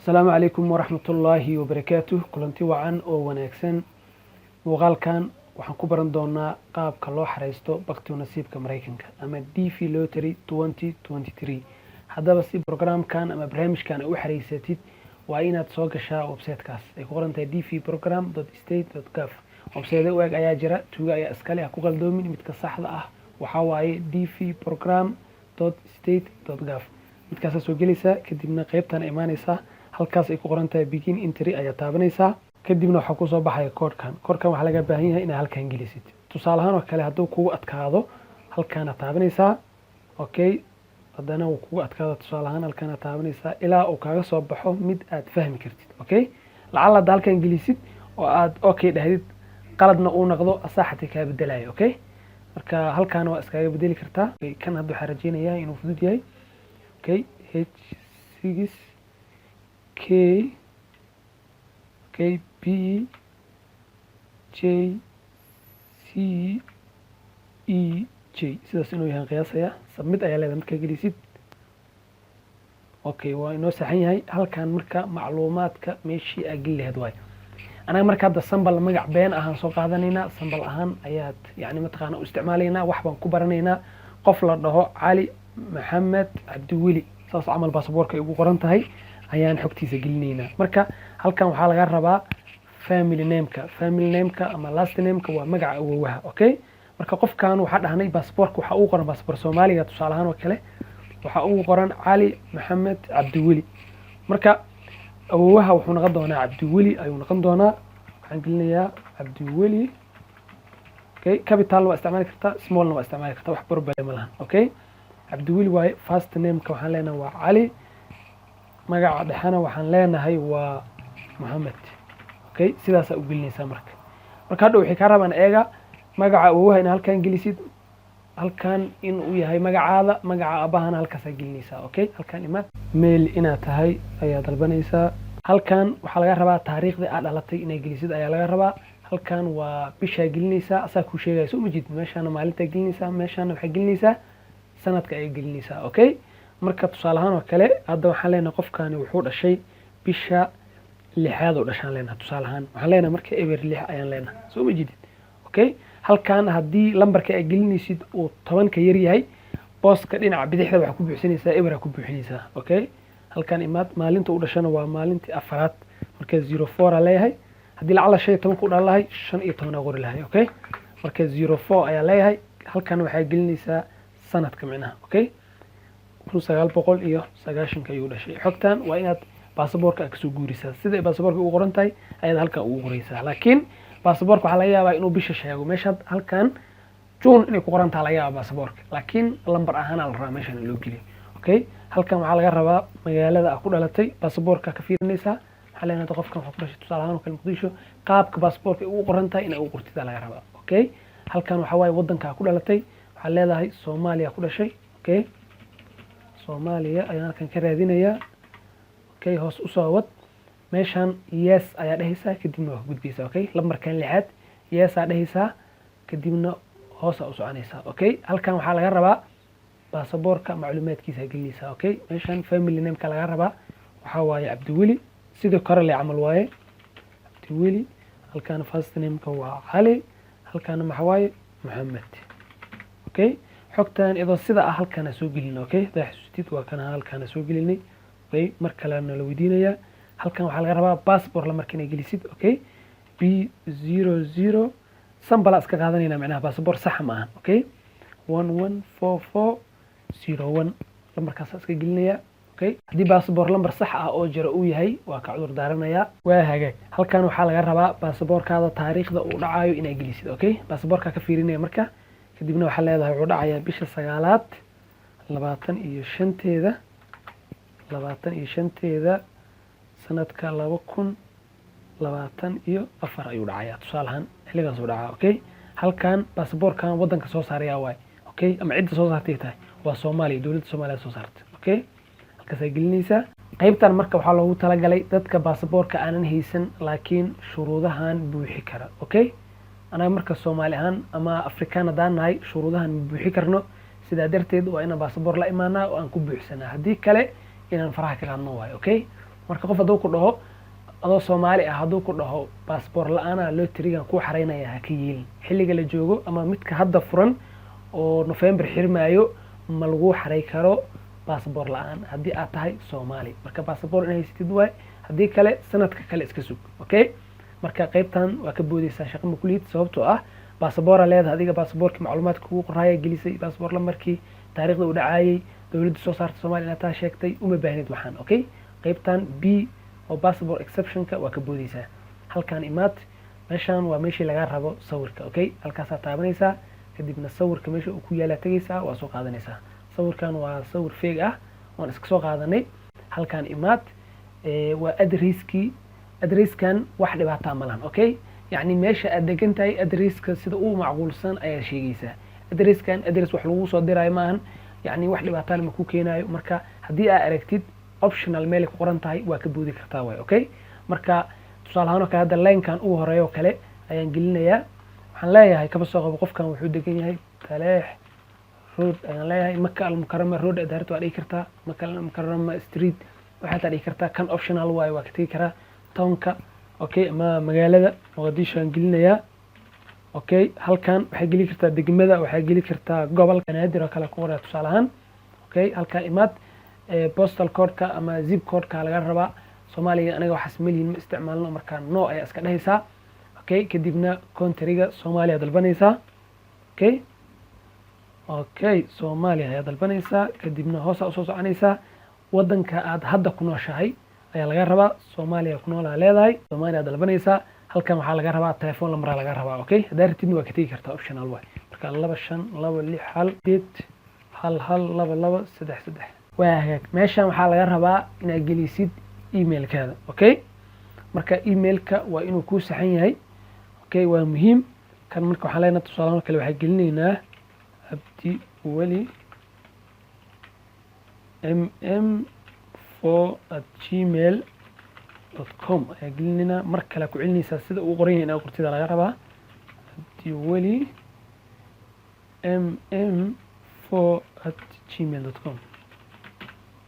السلام عليكم ورحمة الله وبركاته. كلنتي وعن أو وناكسن وغالكان waxaan ku baran doonaa qaabka loo xareysto waqtiga nasiibka Mareykanka ama DV Lottery 2023. haddaba si programkan ama barnaamijkan u xareysatid waa inaad soo gashaa website-kaas ay ku qoran tahay dvprogram.state.gov. website u eg ayaa jira, tuuga ayaa iskale ah ku qaldoomin, midka saxda ah waxa waaye dvprogram.state.gov. midkaas soo gelaysaa kadibna qaybtan imaanaysaa, halkaas ay ku qoran tahay begin entry ayaa taabanaysaa. kadibna waxa ku soo baxaya koodkan waxa laga baahan yahay inaad halkan gelisid. tusaale ahaan oo kale hadduu kugu adkaado halkan aad taabanaysaa, okay, haddana uu kugu adkaado tusaale ahaan halkan aad taabanaysaa ilaa uu kaaga soo baxo mid aad fahmi kartid. okay, lacala aad halkan gelisid oo aad okay dhahdid qaladna uu noqdo asaaxati ka bedelayo. okay, marka halkan waa iskaga bedeli kartaa. kan hadda waxaan rajeynayaa inuu fudud yahay. okay, H6K B J C E J sidaas inuu yahay qiyaasaya. submit ayaa leedahay markaa gelisid. okay, waa inoo saxan yahay. halkan marka macluumaadka meeshii aad geli lahayd waay. anaga marka hadda sambal magac been ahaan soo qaadanaynaa, sambal ahaan ayaad yani mataqaana u isticmaalaynaa. wax baan ku baranaynaa. qof la dhaho Cali Maxamed Cabdiweli, saas camal baasaboorka ay ugu qoran tahay ayaan xogtiisa gelinaynaa. marka halkan waxaa laga rabaa family name-ka ama last name-ka waa magaca awowaha. okay, marka qofkan waxa dhahnay baasaboorka waxa uu qoran baasaboor Soomaaliga tusaale ahaan oo kale waxa uu qoran Cali Maxamed Cabdiweli. marka awowaha wuxuu noqon doonaa Cabdiweli ayuu noqon doonaa. waxaan gelinayaa Cabdiweli. okay, capital waa isticmaali kartaa, small waa isticmaali kartaa, wax problem ma lahan. okay, Cabdiweli waaye. first name-ka waxaan leenahay waa Cali, magaca dhexana waxaan leenahay waa Maxamed. okay, sidaas aad u gelinaysaa. marka hadhow waxay ka rabaan eega magaca awowaha in halkan gelisid, halkan in uu yahay magacaada, magaca abahana halkaas aad gelinaysaa. okay, halkan imaad mail inaad tahay ayaa dalbanaysaa. halkan waxaa laga rabaa taariikhda aad dhalatay inaad gelisid ayaa laga rabaa. halkan waa bishaa gelinaysaa, asaa ku sheegaya soo majid. meeshana maalinta gelinaysaa, meeshana waxaa gelinaysaa sanadka ay gelinaysaa. okay, marka tusaale ahaan oo kale hadda waxaan leenahay qofkani wuxuu dhashay bisha 6aad oo dhashaan leenahay. tusaale ahaan waxaan leenahay marka eber 6 ayaan leenahay soo majid. okay, halkan haddii lambarka ay gelinaysid uu 10 ka yar yahay, booska dhinaca bidixda waxa ku buuxinaysaa eber ku buuxinaysaa. okay, halkan imaad maalinta uu dhashana waa maalintii 4aad, marka 04 leeyahay. haddii lacala 15 ku dhalahay 15 qori lahay. okay, marka 04 ayaa leeyahay. halkan waxaa gelinaysaa sanadka micnaha. okay, 1990 ayuu dhashay. xogtan waa inaad baasaboorka ka soo guurisaa, sida baasaboorka ugu qoran tahay ayaad halka ugu qoraysaa. laakiin baasaboorka waxa laga yaabaa inuu bisha sheego, meesha halkan June inay ku qoran tahay laga yaabaa baasaboorka, laakiin lambar ahaan la rabaa meeshan loo geliyo. okay, halkan waxaa laga rabaa magaalada aad ku dhalatay, baasaboorka ka fiirinaysaa. waxaa leenahay qofkan wuxuu ku dhashay tusaale ahaan kale Muqdisho, qaabka baasaboorka ugu qoran tahay inay ugu qortida laga rabaa. okay, halkan waxa waaye wadanka aad ku dhalatay, waxaa leedahay Soomaaliya ku dhashay. okay, Soomaaliya ayaan halkan ka raadinayaa. okay, hoos u soo wad, meeshan yes ayaa dhahaysaa kadibna waa gudbiyaysaa. okay, lambarkan 6aad yes ayaa dhahaysaa kadibna hoos u soconaysaa. okay, halkan waxaa laga rabaa baasaboorka macluumaadkiisa gelinaysaa. okay, meeshan family name-ka laga rabaa waxa waaye Cabdiweli, sidoo kale la camal waaye Cabdiweli. halkan first name-ka waa Cali, halkan waxa waaye Maxamed. okay, xogtan idoo sida ah halkan soo gelin. okay, xasuustid waa kan halkan soo gelinay. okay, mar kale la weydiinaya. halkan waxaa laga rabaa passport lambarka inay gelisid. okay, B00 sambala iska qaadanayna macnaha passport sax ma aha. okay, 114401 lambarkaas iska gelinaya. okay, haddii passport lambar sax ah oo jira uu yahay waa ka cudur daaranaya. waa hagaag. halkan waxaa laga rabaa passportkaada taariikhda uu dhacayo inay gelisid. okay, passportka ka fiirinaya marka kadibna waxaa leedahay wuxuu dhacayaa bisha 9aad 25teeda sanadka 2024 ayuu dhacayaa tusaale ahaan xilligaas uu dhacaa. okay, halkan baasaboorkan wadanka soo saaraya waay. okay, ama cidda soo saartay tahay waa Soomaaliya, dawladda Soomaaliya soo saartay. okay, halkaas ay gelinaysaa. qaybtan marka waxaa loogu talagalay dadka baasaboorka aanan haysan laakiin shuruudahan buuxi kara. okay, anaga marka Soomaali ahaan ama Afrikaan hadaan nahay shuruudahan buuxi karno, sidaa darteed waa inaan baasaboor la imaanaa oo aan ku buuxsanaa. haddii kale inaan faraha ka qaadno waayo. okay, marka qof hadduu ku dhaho adoo Soomaali ah hadduu ku dhaho passport la'aana lottery-gan ku xareynaya ha ka yeelin xilliga la joogo ama midka hadda furan oo November xirmaayo ma lagu xarey karo passport la'aan haddii aad tahay Soomaali marka passport inay haysatid waay haddii kale sanadka kale iska sug okay marka qaybtan waa ka boodaysaa shaqo ma kuliyad sababtoo ah passport leedahay adiga passportka macluumaadka kugu qoraya gelisay passport lambarkii taariikhda uu dhacayay dawladda soo saartay Soomaaliya inaad taa sheegtay uma baahnid waxaan okay qaybtan B oo passport exceptionka waa ka boodaysaa halkan imaad meeshan waa meeshii laga rabo sawirka okay halkaas aad taabanaysaa kadibna sawirka meesha uu ku yaala tagaysaa waa soo qaadanaysaa sawirkan waa sawir feeg ah waan iska soo qaadanay halkan imaad waa addresskan wax dhibaato ma lahan okay يعني meesha aad degan tahay addresska sida uu macquulsan ayaa sheegaysaa addresskan address wax lagu soo diray maahan yani wax dhibaato ma ku keenayo marka haddii aad aragtid optional meel ku qoran tahay waa ka boodi kartaa way okay marka tusaale ahaan ka hadda line-kan ugu horeeyo kale ayaan gelinayaa waxaan leeyahay kaba soo qabo qofkan wuxuu degan yahay Taleex road ayaan leeyahay Maka al-Mukarrama road adarto waa dhigi kartaa Maka al-Mukarrama street waxaad dhigi kartaa kan optional way waa ka tagi karaa townka okay ama magaalada Mogadisho aan gelinayaa okay halkan waxay geli kartaa degmada waxay geli kartaa gobolka Banaadir oo kale ku qoran tusaale ahaan okay halka imaad postal code-ka ama zip code-ka laga rabaa Soomaaliga aniga waxa ismaliin ma isticmaalno marka no ay iska dhahaysaa okay kadibna country-ga Soomaaliya dalbanaysaa okay Soomaaliya ayaa dalbanaysaa kadibna hoos u soo soconaysaa wadanka aad hadda ku nooshahay ayaa laga rabaa Soomaaliya ku noolaa leedahay Soomaaliya dalbanaysaa halkan waxaa laga rabaa telephone number laga rabaa okay hadartidna waa ka tagi kartaa optional way marka 2526 waa hagaag meeshan waxaa laga rabaa inaad gelisid email-kaada okay marka email-ka waa inuu ku saxan yahay okay waa muhiim kan marka waxaan leenahay tusaale kale waxaan gelinaynaa abdi wali mm4@gmail.com ayaa gelinayna mar kale ku celinaysaa sida uu qoran yahay inaad qortida laga rabaa abdi wali mm4@gmail.com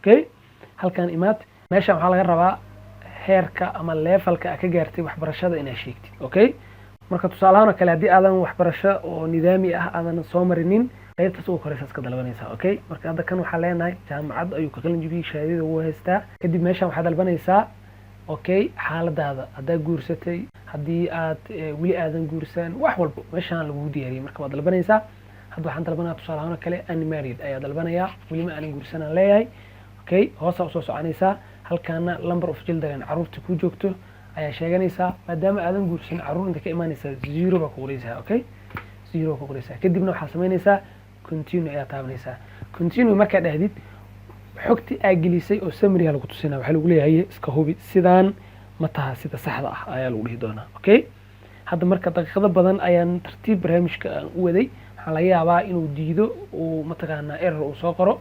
okay halkan imaad meeshan waxaa laga rabaa heerka ama levelka ka gaartay waxbarashada inaad sheegtid okay marka tusaale ahaan kale haddii aadan waxbarasho oo nidaami ah aadan soo marinin qaybtaas ugu koreysa iska dalbanaysaa okay marka hadda kan waxaa leenahay jaamacad ayuu ka qalin jabiyay shahaadada uu haystaa kadib meeshan waxaad dalbanaysaa okay xaaladaada haddaad guursatay haddii aad weli aadan guursan wax walba meeshan lagu diyaariyay marka waad dalbanaysaa hadda waxaan dalbanaa tusaale ahaan kale unmarried ayaa dalbanayaa weli ma aanan guursanaan leeyahay okay hoosa u soo soconaysaa halkaana number of children caruurta ku joogto ayaa sheeganaysaa maadaama aadan guursan caruur inta ka imaanaysaa 0 ba ku qoraysaa okay 0 ku qoraysaa kadibna waxaad samaynaysaa continue ayaa taabanaysaa continue markaa dhahdid xogti aad gelisay oo summary lagu tusinaa waxa lagu leeyahay iska hubi sidaan ma taha sida saxda ah ayaa lagu dhihi doonaa okay hadda marka daqiiqado badan ayaan tartiib barnaamijka aan u waday waxaa laga yaabaa inuu diido uu mataqaanaa error uu soo qoro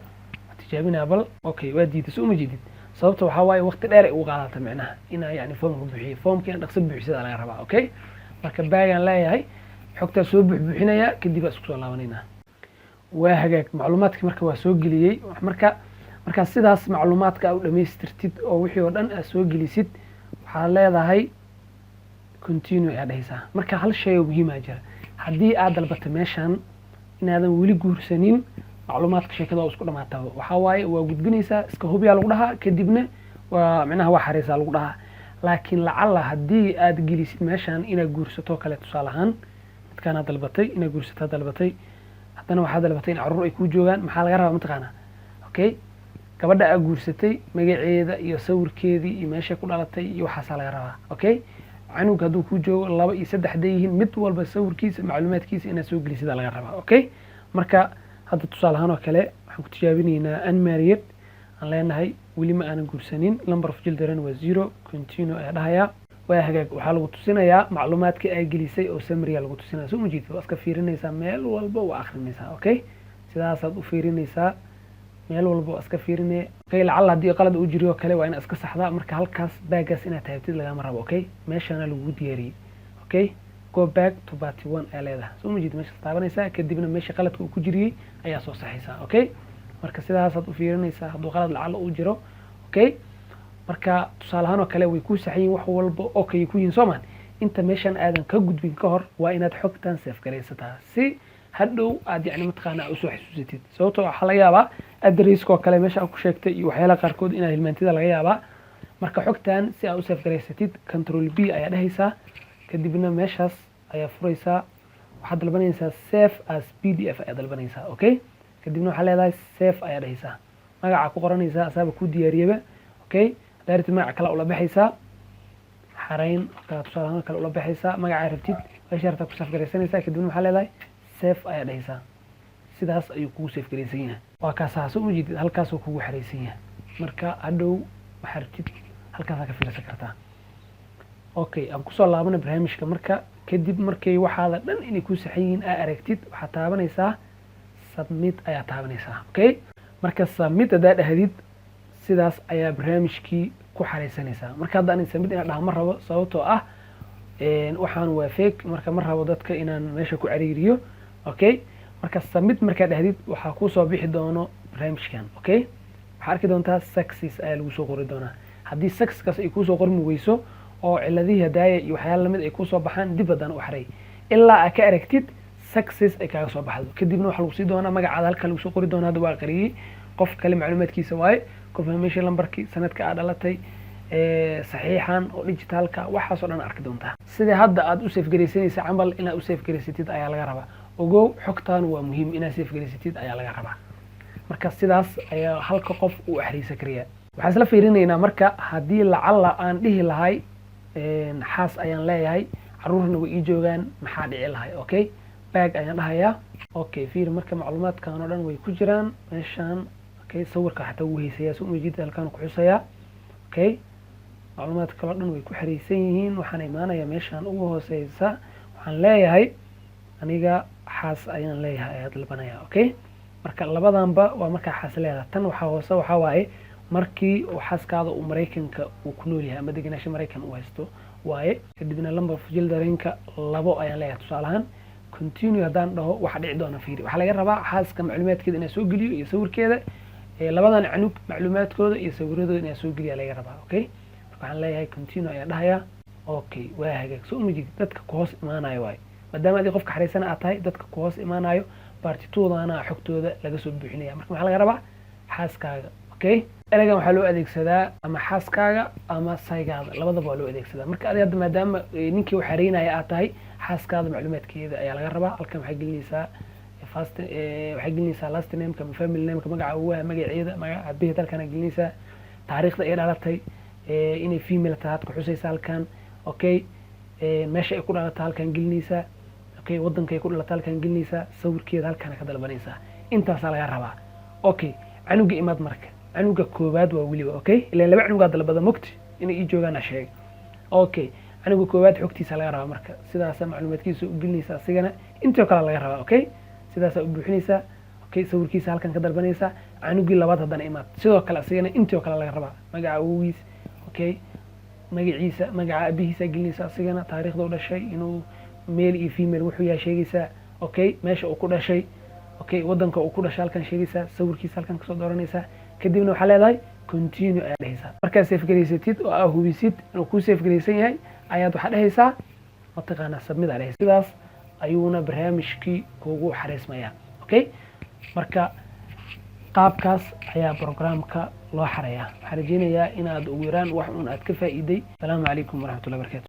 tijaabinaa bal okay waa diiday soo ma jeedid sababta waxaa waaye waqti dheer ay u qaadata macnaha inaa yani foomka buuxiyo foomkii dhaqso buuxisada laga rabaa okay marka baagaan leeyahay xogtaa soo buuxinayaa kadib baa isku soo laabanaynaa waa hagaag macluumaadkii marka waa soo geliyey marka sidaas macluumaadka aad u dhamaystirtid oo wixii oo dhan aad soo gelisid waxaad leedahay continue ayaa dhahaysaa marka hal shay oo muhiim ah jira haddii aad dalbato meeshan inaadan weli guursanin macluumaadka sheekada oo isku dhamaataba waxaa waaye waa gudbinaysaa iska hubiyaa lagu dhahaa kadibna waa macnaha waa xariisaa lagu dhahaa laakiin lacalla haddii aad gelisid meeshan inaad guursato kale tusaale ahaan midkaan aad dalbatay inaad guursato dalbatay haddana waxaad dalbatay in caruur ay ku joogaan maxaa laga rabaa mataqaanaa okay gabadha aad guursatay magaceeda iyo sawirkeedii iyo meeshay ku dhalatay iyo waxaasaa laga rabaa okay canug hadduu ku joogo 2 iyo 3 haday yihiin mid walba sawirkiisa macluumaadkiisa inaad soo gelisida laga rabaa okay marka hadda tusaale ahaan oo kale waxaan ku tijaabinaynaa unmarried aan leenahay weli ma aanan guursanin number of children waa 0 continue ayaa dhahayaa waa hagaag waxaa lagu tusinayaa macluumaadka ay gelisay oo summary lagu tusinaya soo mujiid waa iska fiirinaysaa meel walba waa akhrinaysaa okay sidaasaad u fiirinaysaa meel walba waa iska fiirinay okay lacalla haddii qalad uu jiro kale waa inaad iska saxdaa marka halkaas baagaas inaad taabtid lagama rabo okay meeshana lagu diyaariyay okay go back to part 1 ayaa leedahay soo mujiid meesha taabanaysaa kadibna meesha qaladka uu ku jiriyay ayaa soo saxaysaa okay marka sidaasaad u fiirinaysaa hadduu qalad lacalla uu jiro okay marka tusaale ahaan oo kale way ku saxayeen wax walba okay ku yihiin Soomaan inta meeshan aadan ka gudbin ka hor waa inaad xogtan save garaysataa si hadhow aad yani mataqaana u soo xasuusatid sababtoo waxa laga yaabaa address-ko kale meesha aad ku sheegtay iyo waxyaalaha qaarkood inaad hilmaantida laga yaabaa marka xogtan si aad u save garaysatid control B ayaa dhahaysaa kadibna meeshaas ayaa furaysaa waxaad dalbanaysaa save as PDF ayaa dalbanaysaa okay kadibna waxaad leedahay save ayaa dhahaysaa magaca ku qoranaysaa asaaba ku diyaariyaba okay daarti magaca kale ula baxaysaa xarayn ka tusaale kale ula baxaysaa magaca rabtid meesha rabta ku save garaysanaysaa kadibna waxaad leedahay save ayaa dhahaysaa sidaas ayuu kugu save garaysan yahay waa kaas u jeedid halkaas uu kugu xareysan yahay marka hadhow waxaad rabtid halkaas ka fiirsan kartaa okay aan ku soo laabana barnaamijka marka kadib markay waxaada dhan inay ku saxayeen aa aragtid waxaad taabanaysaa submit ayaa taabanaysaa okay marka submit adaa dhahdid sidaas ayaa barnaamijkii ku xareysanaysaa marka hadda aan submit inaan dhaha ma rabo sababtoo ah waxaan waa fake marka ma rabo dadka inaan meesha ku cariiriyo okay marka submit markaa dhahdid waxaa ku soo bixi doono barnaamijkan okay waxaad arki doontaa success ayaa lagu soo qori doonaa haddii success ay ku soo qormi weyso oo ciladii hadaaya iyo waxyaalo lamid ay ku soo baxaan dib haddana u xaray ilaa aad ka aragtid success ay kaaga soo baxdo kadibna waxa lagu sii doonaa magacaada halka lagu soo qori doonaa hadda waa qariyay qof kale macluumaadkiisa waaye confirmation numberkii sanadka aad dhalatay saxiixan oo digitalka waxaas oo dhan arki doontaa sida hadda aad u save garaysanaysa camal inaad u save garaysatid ayaa laga rabaa ogow xogtaan waa muhiim inaad save garaysatid ayaa laga rabaa marka sidaas ayaa halka qof uu axriisan kariyaa waxaan isla fiirinaynaa marka haddii lacalla aan dhihi lahay xaas ayaan leeyahay caruurna way ii joogaan maxaa dhici lahay okay bag ayaan dhahayaa okay fiir marka macluumaadkan oo dhan way ku jiraan meeshaan okay sawirka xataa wuu haysayaa soo ujeedid halkaan ku xusayaa okay macluumaadka kale oo dhan way ku xariisan yihiin waxaan imaanayaa meeshaan ugu hooseysa waxaan leeyahay aniga xaas ayaan leeyahay ayaa dalbanayaa okay marka labadanba waa markaa xaas leedahay tan waxaa hoose waxaa waaye markii uu xaaskaada uu Mareykanka uu ku nool yahay ama deganaansho Mareykan uu haysto waaye kadibna lambar fujil dareenka 2 ayaan leeyahay tusaale ahaan continue haddaan dhaho waxa dhici doona fiiri waxaa laga rabaa xaaska macluumaadkeeda inaan soo geliyo iyo sawirkeeda labadan canug macluumaadkooda iyo sawiradooda inaan soo geliyo laga rabaa okay marka waxaan leeyahay continue ayaan dhahayaa okay waa hagaag soo umajid dadka ku hoos imaanayo waaye maadaama adii qofka xariisan aad tahay dadka ku hoos imaanayo baartitoodana xogtooda laga soo buuxinaya marka waxaa laga rabaa xaaskaaga okay eragan waxaa loo adeegsadaa ama xaaskaaga ama saygaada labadaba waa loo adeegsadaa marka adiga hadda maadaama ninkii u xareynaya aad tahay xaaskaada macluumaadkeeda ayaa laga rabaa halkan waxay gelinaysaa waxay gelinaysaa last name-ka ama family name-ka magaca uwaha magaceeda magaca aabbaheed halkan ay gelinaysaa taariikhda ay dhalatay inay female tahay aad ku xusaysa halkan okay meesha ay ku dhalatay halkan gelinaysaa okay waddanka ay ku dhalatay halkan gelinaysaa sawirkeeda halkan ka dalbanaysaa intaasaa laga rabaa okay canuga imaad marka canuga koobaad waa weliba okay ilaa laba canuga dalbada mogti inay ii joogaan sheeg okay canuga koobaad xogtiisa laga rabaa marka sidaas macluumaadkiisa u gelinaysa asigana intii kale laga rabaa okay sidaas u buuxinaysa okay sawirkiisa halkan ka dalbanaysa canugii labaad haddana imaad sidoo kale asigana intii kale laga rabaa magaca awgiis okay magaciisa magaca abihiisa gelinaysa asigana taariikhda uu dhashay inuu male iyo female wuxuu yahay sheegaysa okay meesha uu ku dhashay okay waddanka uu ku dhashay halkan sheegaysa sawirkiisa halkan ka soo dooranaysa kadibna waxaa leedahay continue ayaa dhahaysaa markaad save garaysatid oo aad hubisid inuu ku save garaysan yahay ayaad waxaa dhahaysaa mataqaanaa submit ayaa dhahaysaa sidaas ayuuna barnaamijkii kuugu xareysmayaa okay marka qaabkaas ayaa programka loo xareeyaa waxaan rajeynayaa inaad ugu yaraan wax uun aad ka faa'iiday asalaamu calaykum waraxmatullahi wabarakatu